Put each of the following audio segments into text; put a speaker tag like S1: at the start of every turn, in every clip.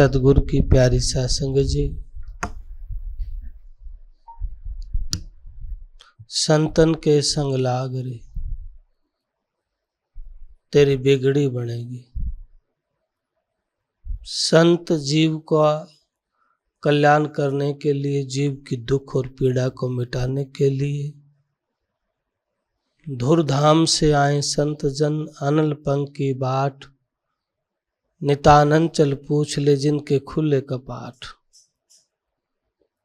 S1: सतगुरु की प्यारी साध संगत जी, संतन के संग लाग रे तेरी बिगड़ी बनेगी। संत जीव का कल्याण करने के लिए, जीव की दुख और पीड़ा को मिटाने के लिए धुरधाम से आए संत जन, अनल पंख की बाट, नितानंद चल पूछ ले जिनके खुले कपाट।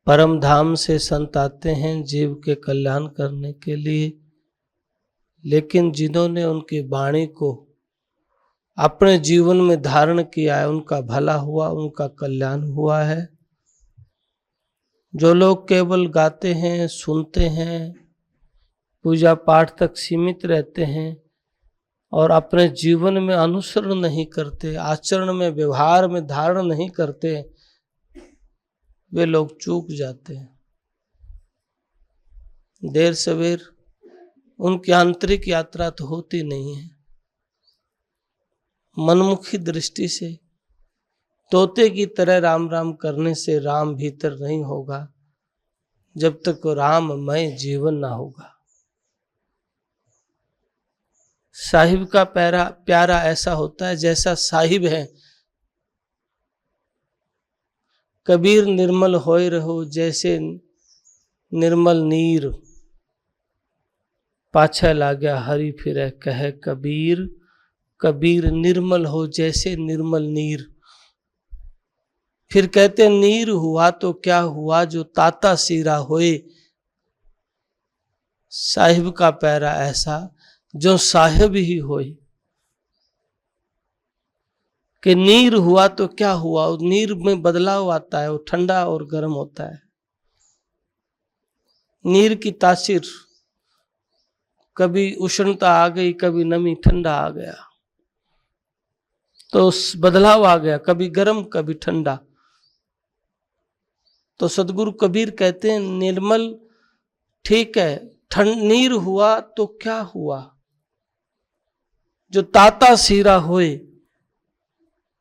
S1: परम धाम से संत आते हैं जीव के कल्याण करने के लिए, लेकिन जिन्होंने उनकी वाणी को अपने जीवन में धारण किया है उनका भला हुआ, उनका कल्याण हुआ है। जो लोग केवल गाते हैं, सुनते हैं, पूजा पाठ तक सीमित रहते हैं और अपने जीवन में अनुसरण नहीं करते, आचरण में, व्यवहार में धारण नहीं करते, वे लोग चूक जाते हैं। देर सवेर उनकी आंतरिक यात्रा तो होती नहीं है। मनमुखी दृष्टि से तोते की तरह राम राम करने से राम भीतर नहीं होगा जब तक वो राममय जीवन ना होगा। साहिब का प्यारा ऐसा होता है जैसा साहिब है। कबीर निर्मल होए रहो जैसे निर्मल नीर, पाछा लाग्या हरि फिरै कहे कबीर, कबीर निर्मल हो जैसे निर्मल नीर। फिर कहते नीर हुआ तो क्या हुआ जो ताता सीरा होए। साहिब का प्यारा ऐसा जो साहिब ही होए। कि नीर हुआ तो क्या हुआ, नीर में बदलाव आता है, वो ठंडा और गर्म होता है। नीर की तासीर, कभी उष्णता आ गई, कभी नमी ठंडा आ गया, तो बदलाव आ गया, कभी गर्म कभी ठंडा। तो सदगुरु कबीर कहते हैं निर्मल ठीक है, नीर हुआ तो क्या हुआ जो ताता सीरा होए।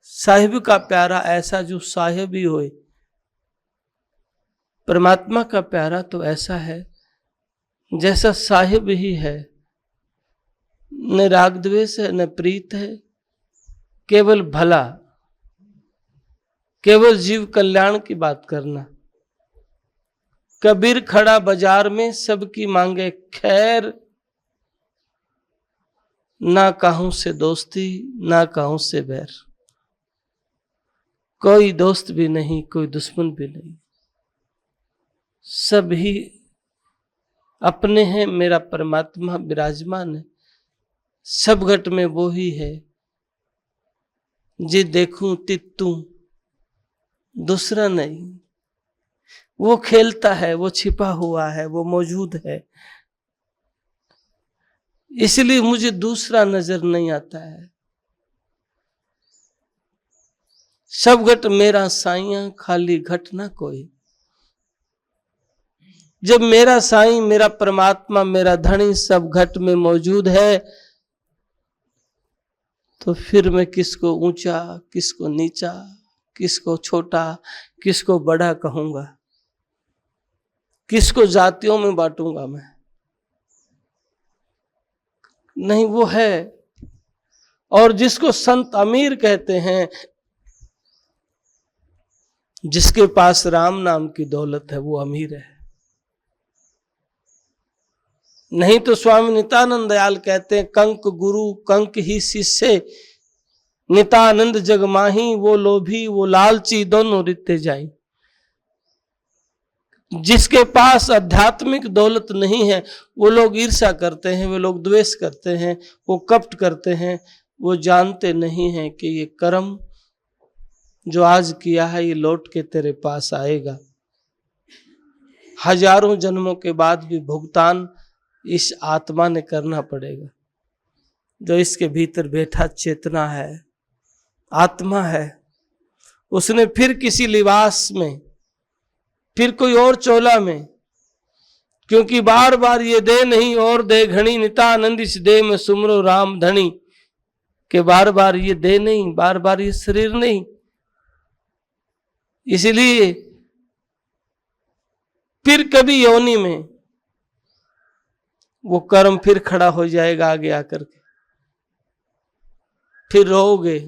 S1: साहिब का प्यारा ऐसा जो साहिब ही होए। परमात्मा का प्यारा तो ऐसा है जैसा साहिब ही है। न राग द्वेष है, न प्रीत है, केवल भला, केवल जीव कल्याण की बात करना। कबीर खड़ा बाजार में सबकी मांगे खैर, ना कहूं से दोस्ती ना कहूं से बैर। कोई दोस्त भी नहीं, कोई दुश्मन भी नहीं, सभी अपने हैं। मेरा परमात्मा विराजमान है सब घट में, वो ही है जे देखूं तितू दूसरा नहीं। वो खेलता है, वो छिपा हुआ है, वो मौजूद है, इसलिए मुझे दूसरा नजर नहीं आता है। सब घट मेरा साईं, खाली घट ना कोई। जब मेरा साईं, मेरा परमात्मा, मेरा धनी सब घट में मौजूद है, तो फिर मैं किसको ऊंचा, किसको नीचा, किसको छोटा, किसको बड़ा कहूंगा, किसको जातियों में बांटूंगा मैं? नहीं, वो है। और जिसको संत अमीर कहते हैं, जिसके पास राम नाम की दौलत है, वो अमीर है। नहीं तो स्वामी नित्यानंद दयाल कहते हैं कंक गुरु कंक ही शिष्य, नित्यानंद जग माही, वो लोभी वो लालची दोनों रित्ते जाई। जिसके पास आध्यात्मिक दौलत नहीं है वो लोग ईर्ष्या करते हैं, वो लोग द्वेष करते हैं, वो कपट करते हैं। वो जानते नहीं हैं कि ये कर्म जो आज किया है ये लौट के तेरे पास आएगा। हजारों जन्मों के बाद भी भुगतान इस आत्मा ने करना पड़ेगा, जो इसके भीतर बैठा चेतना है, आत्मा है। उसने फिर किसी लिबास में, फिर कोई और चोला में, क्योंकि बार बार ये दे नहीं और दे घनी, नित्यानंद इस दे में सुमरो राम धनी। के बार बार ये दे नहीं, बार बार ये शरीर नहीं, इसलिए फिर कभी योनि में वो कर्म फिर खड़ा हो जाएगा आगे आकर के, फिर रोओगे।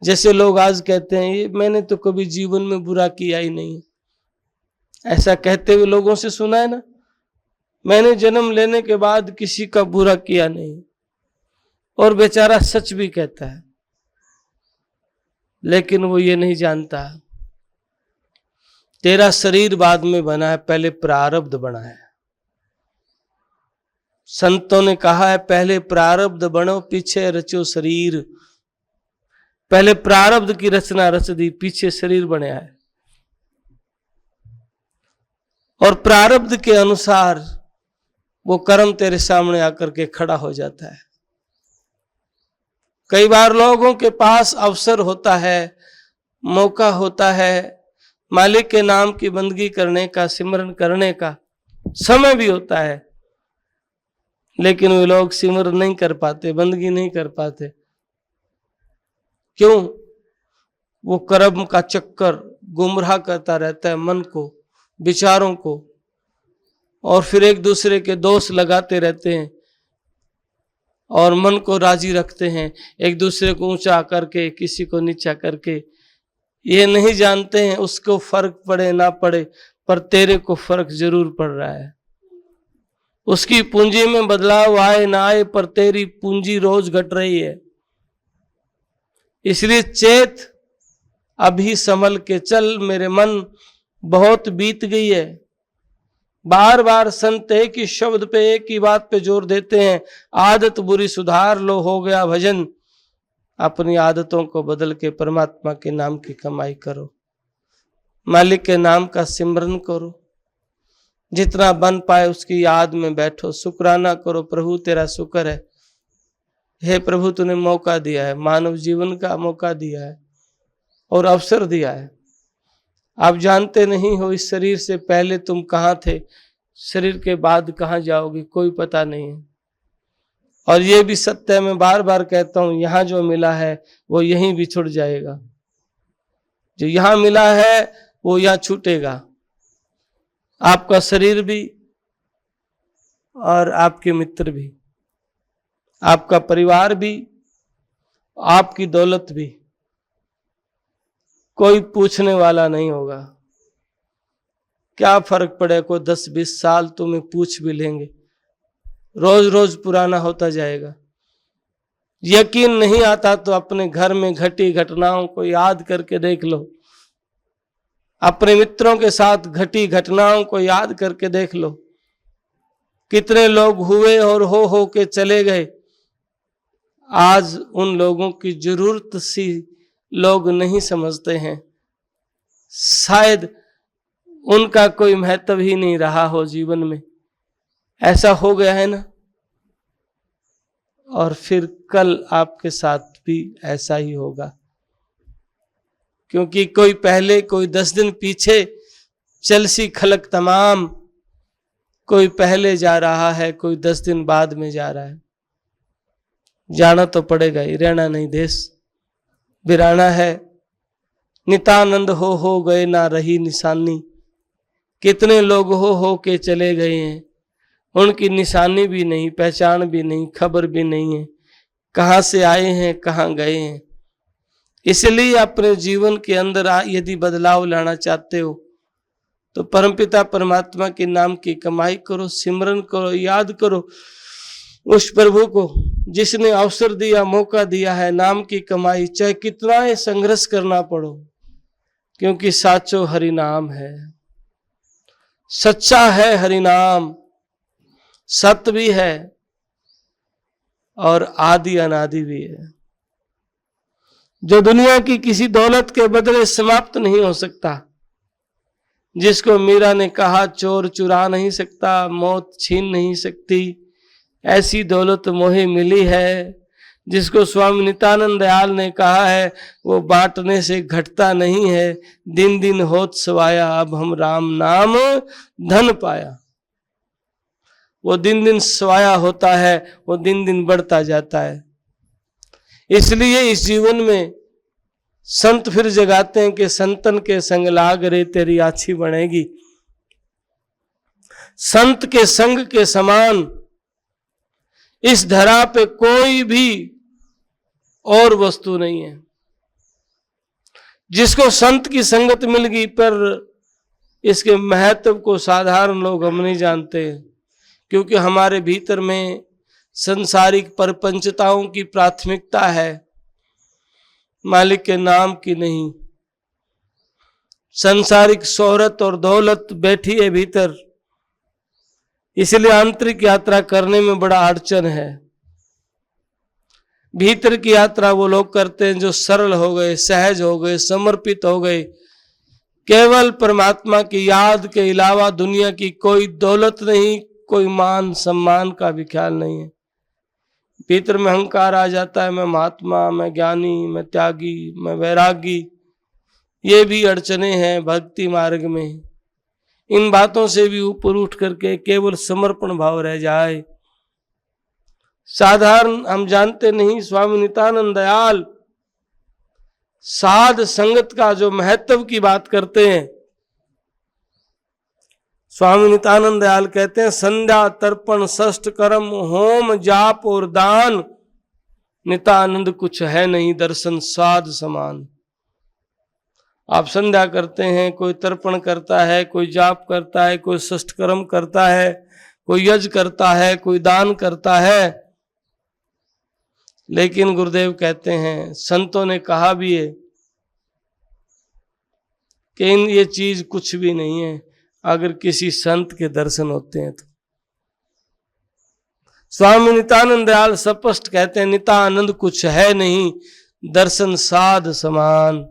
S1: जैसे लोग आज कहते हैं ये मैंने तो कभी जीवन में बुरा किया ही नहीं, ऐसा कहते हुए लोगों से सुना है ना, मैंने जन्म लेने के बाद किसी का बुरा किया नहीं। और बेचारा सच भी कहता है, लेकिन वो ये नहीं जानता तेरा शरीर बाद में बना है, पहले प्रारब्ध बना है। संतों ने कहा है पहले प्रारब्ध बनो पीछे रचो शरीर। पहले प्रारब्ध की रचना रच दी, पीछे शरीर बना है। और प्रारब्ध के अनुसार वो कर्म तेरे सामने आकर के खड़ा हो जाता है। कई बार लोगों के पास अवसर होता है, मौका होता है, मालिक के नाम की बंदगी करने का, सिमरन करने का समय भी होता है, लेकिन वे लोग सिमरन नहीं कर पाते, बंदगी नहीं कर पाते। क्यों? वो कर्म का चक्कर गुमराह करता रहता है मन को, विचारों को, और फिर एक दूसरे के दोष लगाते रहते हैं और मन को राजी रखते हैं, एक दूसरे को ऊंचा करके किसी को नीचा करके। ये नहीं जानते हैं उसको फर्क पड़े ना पड़े, पर तेरे को फर्क जरूर पड़ रहा है। उसकी पूंजी में बदलाव आए ना आए, पर तेरी पूंजी रोज घट रही है। इसलिए चेत, अभी संभल के चल मेरे मन, बहुत बीत गई है। बार बार संत एक ही शब्द पे, एक ही बात पे जोर देते हैं, आदत बुरी सुधार लो, हो गया भजन। अपनी आदतों को बदल के परमात्मा के नाम की कमाई करो, मालिक के नाम का सिमरन करो, जितना बन पाए उसकी याद में बैठो, शुक्राना करो। प्रभु तेरा शुक्र है, हे प्रभु तूने मौका दिया है, मानव जीवन का मौका दिया है और अवसर दिया है। आप जानते नहीं हो इस शरीर से पहले तुम कहाँ थे, शरीर के बाद कहाँ जाओगे, कोई पता नहीं है। और ये भी सत्य है, मैं बार बार कहता हूं, यहाँ जो मिला है वो यहीं बिछुड़ जाएगा, जो यहाँ मिला है वो यहाँ छूटेगा। आपका शरीर भी और आपके मित्र भी, आपका परिवार भी, आपकी दौलत भी, कोई पूछने वाला नहीं होगा। क्या फर्क पड़े, कोई 10-20 साल तुम्हें पूछ भी लेंगे, रोज रोज पुराना होता जाएगा। यकीन नहीं आता तो अपने घर में घटी घटनाओं को याद करके देख लो, अपने मित्रों के साथ घटी घटनाओं को याद करके देख लो। कितने लोग हुए और हो के चले गए, आज उन लोगों की जरूरत सी लोग नहीं समझते हैं। शायद उनका कोई महत्व ही नहीं रहा हो जीवन में, ऐसा हो गया है ना। और फिर कल आपके साथ भी ऐसा ही होगा, क्योंकि कोई पहले, कोई 10 दिन पीछे, चलसी खलक तमाम, कोई पहले जा रहा है, कोई 10 दिन बाद में जा रहा है। जाना तो पड़ेगा ही, रहना नहीं देश बिराना है। नितानंद हो गए ना रही निशानी, कितने लोग हो के चले गए हैं, उनकी निशानी भी नहीं, पहचान भी नहीं, खबर भी नहीं है, कहाँ से आए हैं कहाँ गए हैं। इसलिए अपने जीवन के अंदर यदि बदलाव लाना चाहते हो तो परमपिता परमात्मा के नाम की कमाई करो, सिमरन करो, याद करो उस प्रभु को जिसने अवसर दिया, मौका दिया है नाम की कमाई, चाहे कितना ही संघर्ष करना पड़ो, क्योंकि साचो हरि नाम है, सच्चा है हरि नाम, सत्य भी है और आदि अनादि भी है, जो दुनिया की किसी दौलत के बदले समाप्त नहीं हो सकता। जिसको मीरा ने कहा चोर चुरा नहीं सकता, मौत छीन नहीं सकती, ऐसी दौलत मोहे मिली है। जिसको स्वामी नित्यानंद दयाल ने कहा है वो बांटने से घटता नहीं है, दिन दिन होत सवाया, अब हम राम नाम धन पाया। वो दिन दिन सवाया होता है, वो दिन दिन बढ़ता जाता है। इसलिए इस जीवन में संत फिर जगाते हैं कि संतन के संग लाग रे तेरी आछी बनेगी। संत के संग के समान इस धरा पे कोई भी और वस्तु नहीं है। जिसको संत की संगत मिल गई, पर इसके महत्व को साधारण लोग हम नहीं जानते, क्योंकि हमारे भीतर में संसारिक परपंचताओं की प्राथमिकता है, मालिक के नाम की नहीं। सांसारिक शोहरत और दौलत बैठी है भीतर, इसलिए आंतरिक यात्रा करने में बड़ा अड़चन है। भीतर की यात्रा वो लोग करते हैं जो सरल हो गए, सहज हो गए, समर्पित हो गए। केवल परमात्मा की याद के अलावा दुनिया की कोई दौलत नहीं, कोई मान सम्मान का भी ख्याल नहीं है। भीतर में अहंकार आ जाता है, मैं महात्मा, मैं ज्ञानी, मैं त्यागी, मैं वैरागी। ये भी अड़चने हैं भक्ति मार्ग में। इन बातों से भी ऊपर उठ करके केवल समर्पण भाव रह जाए। साधारण हम जानते नहीं, स्वामी नित्यानंद दयाल साध संगत का जो महत्व की बात करते हैं, स्वामी नित्यानंद दयाल कहते हैं, संध्या तर्पण षष्ठ कर्म होम जाप और दान, नित्यानंद कुछ है नहीं दर्शन साध समान। आप संध्या करते हैं, कोई तर्पण करता है, कोई जाप करता है, कोई षष्ठ कर्म करता है, कोई यज्ञ करता है, कोई दान करता है, लेकिन गुरुदेव कहते हैं, संतों ने कहा भी है कि इन ये चीज कुछ भी नहीं है अगर किसी संत के दर्शन होते हैं तो। स्वामी नित्यानंद दयाल स्पष्ट कहते हैं, नित्यानंद कुछ है नहीं दर्शन साध समान।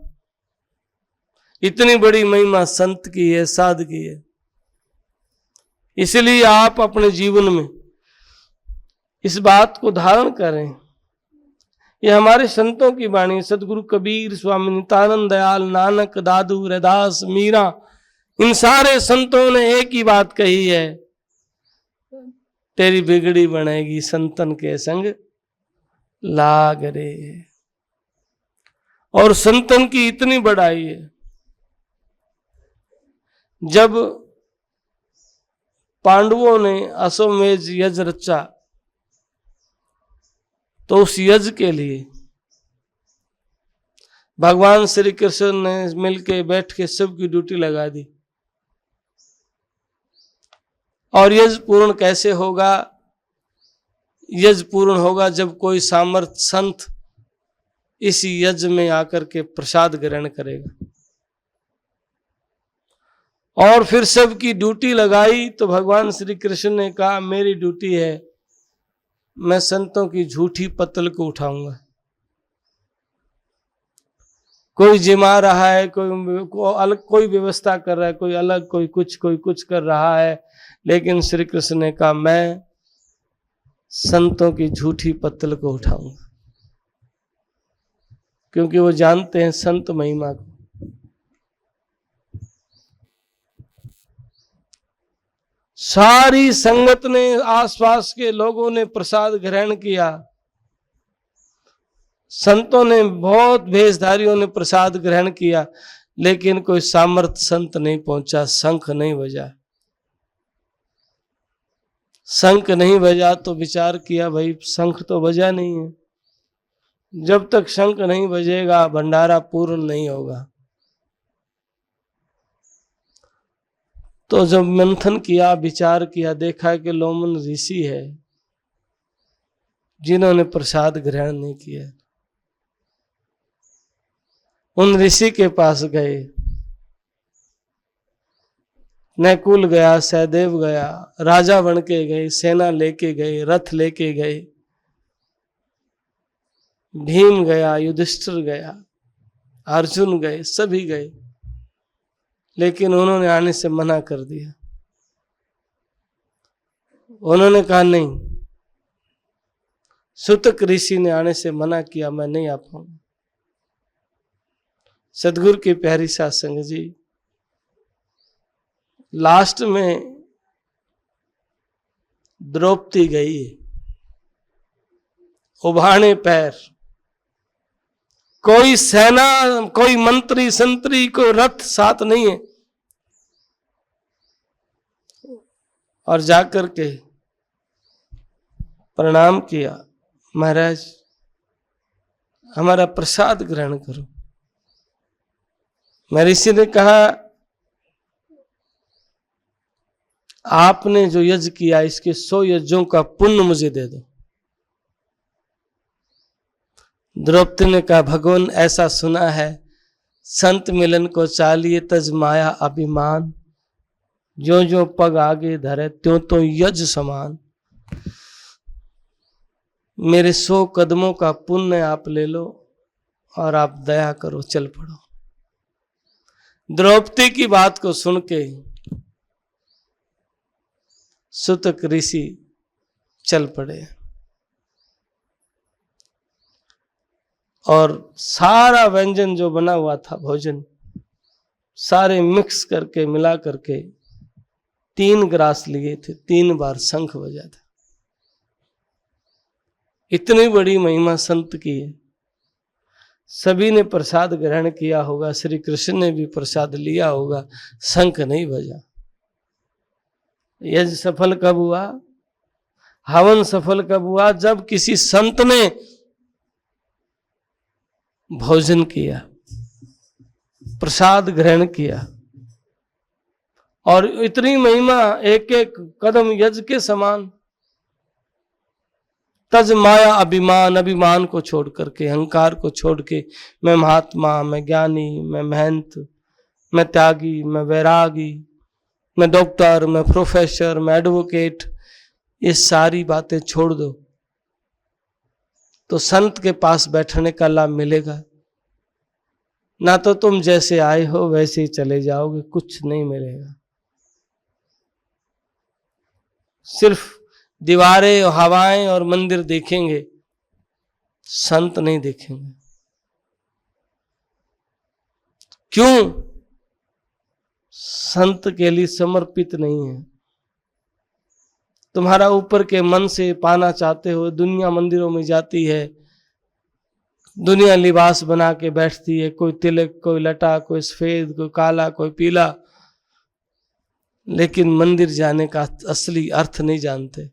S1: इतनी बड़ी महिमा संत की है, साध की है। इसलिए आप अपने जीवन में इस बात को धारण करें। ये हमारे संतों की वाणी, सदगुरु कबीर, स्वामी नित्यानंद दयाल, नानक, दादू, रैदास, मीरा, इन सारे संतों ने एक ही बात कही है, तेरी बिगड़ी बनेगी संतन के संग लाग रे। और संतन की इतनी बड़ाई है, जब पांडवों ने अश्वमेध यज्ञ रचा तो उस यज्ञ के लिए भगवान श्री कृष्ण ने मिलके बैठ के सबकी ड्यूटी लगा दी। और यज्ञ पूर्ण कैसे होगा? यज्ञ पूर्ण होगा जब कोई सामर्थ संत इस यज्ञ में आकर के प्रसाद ग्रहण करेगा। और फिर सबकी ड्यूटी लगाई तो भगवान श्री कृष्ण ने कहा, मेरी ड्यूटी है, मैं संतों की झूठी पत्तल को उठाऊंगा। कोई जिमा रहा है, कोई अलग, कोई व्यवस्था कर रहा है, कोई अलग, कोई कुछ कर रहा है, लेकिन श्री कृष्ण ने कहा, मैं संतों की झूठी पत्तल को उठाऊंगा। क्योंकि वो जानते हैं संत महिमा को। सारी संगत ने, आसपास के लोगों ने प्रसाद ग्रहण किया, संतों ने, बहुत भेषधारियों ने प्रसाद ग्रहण किया, लेकिन कोई सामर्थ संत नहीं पहुंचा, शंख नहीं बजा। शंख नहीं बजा तो विचार किया, भाई शंख तो बजा नहीं है, जब तक शंख नहीं बजेगा भंडारा पूर्ण नहीं होगा। तो जब मंथन किया, विचार किया, देखा कि लोमन ऋषि है जिन्होंने प्रसाद ग्रहण नहीं किया। उन ऋषि के पास गए, नकुल गया, सहदेव गया, राजा बन के गए, सेना लेके गए, रथ लेके गए, भीम गया, युधिष्ठिर गया, अर्जुन गए, सभी गए, लेकिन उन्होंने आने से मना कर दिया। उन्होंने कहा नहीं, सुतक ऋषि ने आने से मना किया, मैं नहीं आ पाऊंगा। सदगुरु की प्यारी साध संगत जी, लास्ट में द्रौपदी गई, उभाने पैर, कोई सेना, कोई मंत्री संतरी, कोई रथ साथ नहीं है। और जाकर के प्रणाम किया, महाराज हमारा प्रसाद ग्रहण करो। महर्षि ने कहा आपने जो यज्ञ किया इसके 100 यज्ञों का पुण्य मुझे दे दो। द्रौपदी ने कहा भगवान ऐसा सुना है, संत मिलन को चालिए तज माया अभिमान, जो जो पग आगे धरे त्यों तो यज्ञ समान। मेरे 100 कदमों का पुण्य आप ले लो और आप दया करो, चल पड़ो। द्रौपदी की बात को सुन के सुतक ऋषि चल पड़े और सारा व्यंजन जो बना हुआ था, भोजन सारे मिक्स करके मिला करके 3 ग्रास लिए थे, 3 बार शंख बजा था। इतनी बड़ी महिमा संत की है। सभी ने प्रसाद ग्रहण किया होगा, श्री कृष्ण ने भी प्रसाद लिया होगा, शंख नहीं बजा। यज्ञ सफल कब हुआ? हवन सफल कब हुआ? जब किसी संत ने भोजन किया, प्रसाद ग्रहण किया। और इतनी महिमा, एक एक कदम यज्ञ के समान। तज माया अभिमान, अभिमान को छोड़ करके, अहंकार को छोड़ के, मैं महात्मा, मैं ज्ञानी, मैं महंत, मैं त्यागी, मैं वैरागी, मैं डॉक्टर, मैं प्रोफेसर, मैं एडवोकेट, ये सारी बातें छोड़ दो तो संत के पास बैठने का लाभ मिलेगा। ना तो तुम जैसे आए हो वैसे ही चले जाओगे, कुछ नहीं मिलेगा। सिर्फ दीवारें, हवाएं और मंदिर देखेंगे, संत नहीं देखेंगे। क्यों? संत के लिए समर्पित नहीं है। तुम्हारा ऊपर के मन से पाना चाहते हो, दुनिया मंदिरों में जाती है, दुनिया लिबास बना के बैठती है, कोई तिलक, कोई लटा, कोई सफेद, कोई काला, कोई पीला, लेकिन मंदिर जाने का असली अर्थ नहीं जानते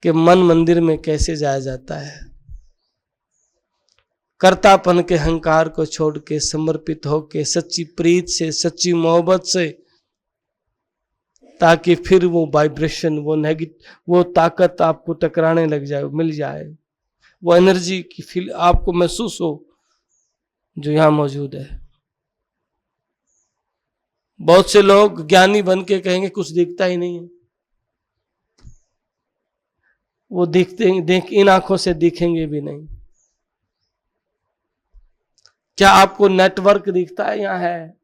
S1: कि मन मंदिर में कैसे जाया जाता है। कर्तापन के अहंकार को छोड़ के समर्पित होके सच्ची प्रीत से, सच्ची मोहब्बत से, ताकि फिर वो वाइब्रेशन, वो नेगेटिव, वो ताकत आपको टकराने लग जाए, मिल जाए, वो एनर्जी की फील आपको महसूस हो जो यहां मौजूद है। बहुत से लोग ज्ञानी बन के कहेंगे कुछ दिखता ही नहीं है। वो इन आंखों से दिखेंगे भी नहीं। क्या आपको नेटवर्क दिखता है? यहाँ है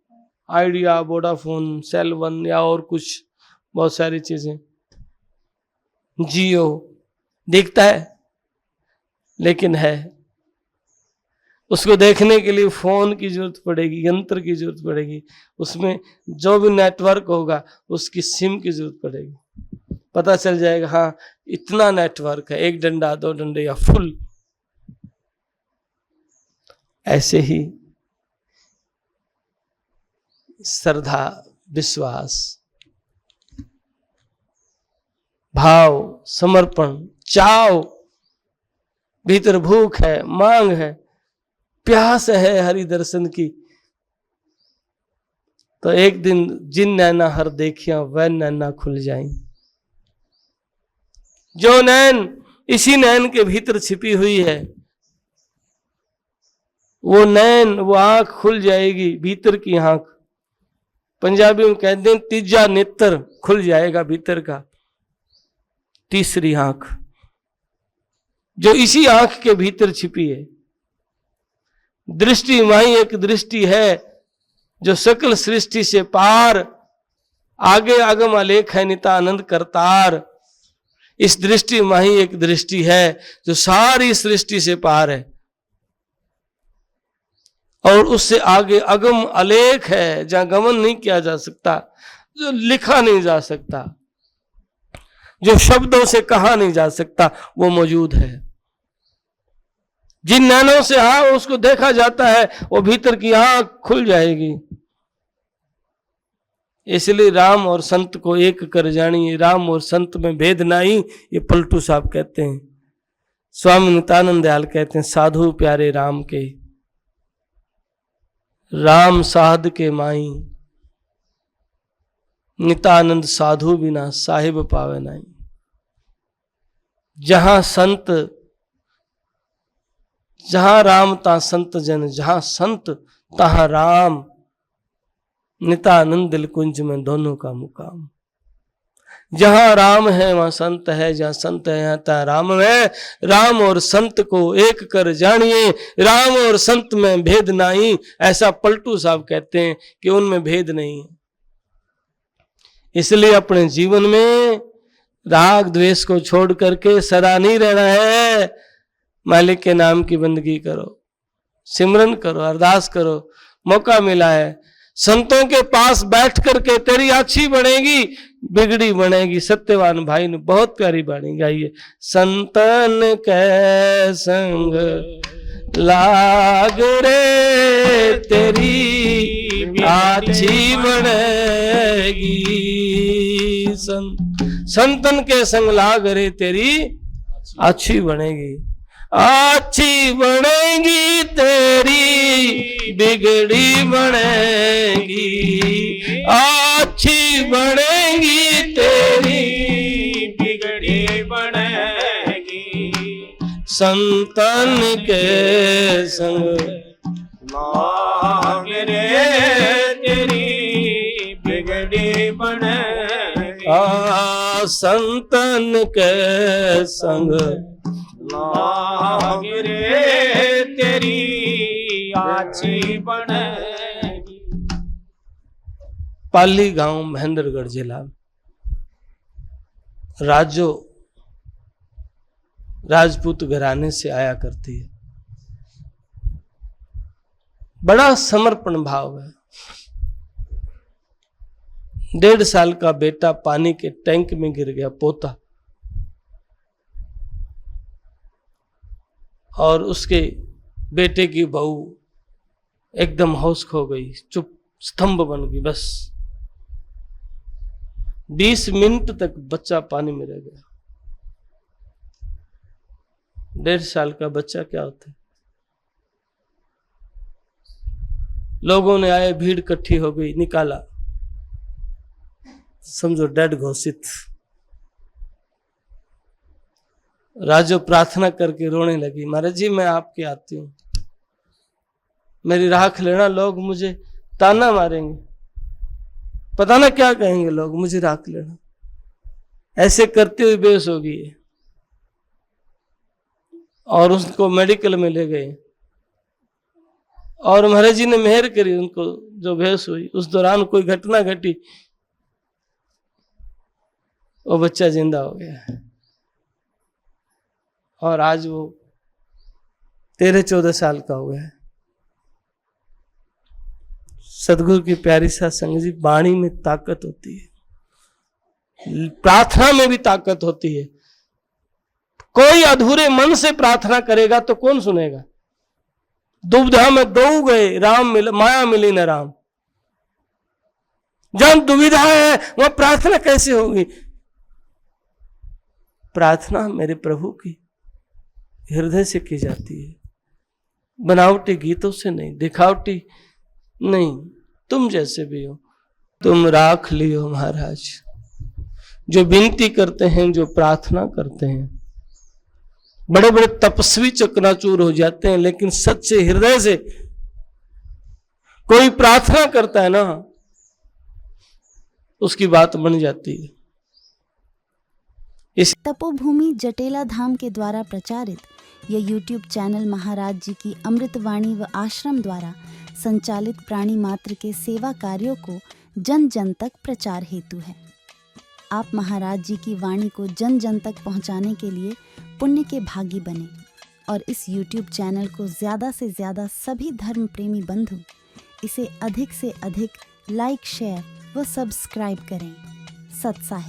S1: आइडिया, वोडाफोन, सेल वन या और कुछ बहुत सारी चीजें, जियो दिखता है, लेकिन है। उसको देखने के लिए फोन की जरूरत पड़ेगी, यंत्र की जरूरत पड़ेगी, उसमें जो भी नेटवर्क होगा उसकी सिम की जरूरत पड़ेगी। पता चल जाएगा हाँ इतना नेटवर्क है, 1 डंडा 2 डंडे या फुल। ऐसे ही श्रद्धा, विश्वास, भाव, समर्पण, चाव, भीतर भूख है, मांग है, प्यास है हरि दर्शन की, तो एक दिन जिन नैना हर देखिया वह नैना खुल जाएं। जो नैन इसी नैन के भीतर छिपी हुई है, वो नैन, वो आंख खुल जाएगी, भीतर की आंख। पंजाबी में कहते हैं तीजा नेत्र खुल जाएगा, भीतर का तीसरी आंख, जो इसी आंख के भीतर छिपी है। दृष्टि माही एक दृष्टि है जो सकल सृष्टि से पार, आगे आगम अलेख है नितानंद करतार। इस दृष्टि माही एक दृष्टि है जो सारी सृष्टि से पार है और उससे आगे अगम अलेख है, जहां गमन नहीं किया जा सकता, जो लिखा नहीं जा सकता, जो शब्दों से कहा नहीं जा सकता, वो मौजूद है। जिन नैनों से उसको देखा जाता है वो भीतर की आंख खुल जाएगी। इसलिए राम और संत को एक कर जानिए, राम और संत में भेद नहीं, ये पलटू साहब कहते हैं। स्वामी नित्यानंद दयाल कहते हैं साधु प्यारे राम के, राम साध के माई, नित्यानंद साधु बिना साहिब पावे नहीं। जहां राम ता संत जन, जहां संत तहां राम, नित्यानंद दिल कुंज में दोनों का मुकाम। जहां राम है वहां संत है, जहां संत है यहाँ तहां राम है। राम और संत को एक कर जानिए, राम और संत में भेद नहीं। ऐसा पलटू साहब कहते हैं कि उनमें भेद नहीं है। इसलिए अपने जीवन में राग द्वेष को छोड़ करके सदा नहीं रहना है। मालिक के नाम की बंदगी करो, सिमरन करो, अरदास करो। मौका मिला है, संतों के पास बैठ करके तेरी अच्छी बनेगी, बिगड़ी बनेगी। सत्यवान भाई ने बहुत प्यारी बाणी गाई है। संतन के संग लाग रे तेरी अच्छी बनेगी, संतन के संग लाग रे तेरी अच्छी बनेगी, अच्छी बनेगी तेरी बिगड़ी बनेगी, अच्छी बनेगी तेरी बिगड़ी बनेगी। संतन के संग लाग रे तेरी बिगड़ी बनेगी, संतन के संग लाग रे तेरी अच्छी बनेगी। पाली गांव महेंद्रगढ़ जिला, राजो राजपूत घराने से आया करती है। बड़ा समर्पण भाव है। 1.5 साल का बेटा पानी के टैंक में गिर गया, पोता, और उसके बेटे की बहू एकदम होश खो गई, चुप स्तंभ बन गई। बस 20 मिनट तक बच्चा पानी में रह गया। 1.5 साल का बच्चा क्या होता है। लोगों ने आए, भीड़ इकट्ठी हो गई, निकाला, समझो डेड घोषित। राजो प्रार्थना करके रोने लगी, महाराज जी मैं आपके आती हूं, मेरी राख लेना, लोग मुझे ताना मारेंगे, पता ना क्या कहेंगे लोग, मुझे राख लेना। ऐसे करते हुए बेहोश हो गई और उसको मेडिकल में ले गए और महाराज जी ने मेहर करी, उनको जो बेहोश हुई उस दौरान कोई घटना घटी, वो बच्चा जिंदा हो गया और आज वो 13-14 साल का हो गया है। सदगुरु की प्यारी साथ संगत जी, वाणी में ताकत होती है, प्रार्थना में भी ताकत होती है। कोई अधूरे मन से प्रार्थना करेगा तो कौन सुनेगा। दुविधा में दो गए, राम मिल माया मिली न राम। जब दुविधा है वह प्रार्थना कैसे होगी। प्रार्थना मेरे प्रभु की हृदय से की जाती है, बनावटी गीतों से नहीं, दिखावटी नहीं। तुम जैसे भी हो, तुम राख लियो महाराज। जो विनती करते हैं, जो प्रार्थना करते हैं, बड़े बड़े तपस्वी चकनाचूर हो जाते हैं, लेकिन सच्चे हृदय से कोई प्रार्थना करता है ना, उसकी बात बन जाती है।
S2: इस तपोभूमि जटेला धाम के द्वारा प्रचारित यह YouTube चैनल महाराज जी की अमृतवाणी व आश्रम द्वारा संचालित प्राणी मात्र के सेवा कार्यों को जन जन तक प्रचार हेतु है। आप महाराज जी की वाणी को जन जन तक पहुंचाने के लिए पुण्य के भागी बने और इस YouTube चैनल को ज़्यादा से ज़्यादा सभी धर्म प्रेमी बंधु इसे अधिक से अधिक लाइक, शेयर व सब्सक्राइब करें। सत्साहिब।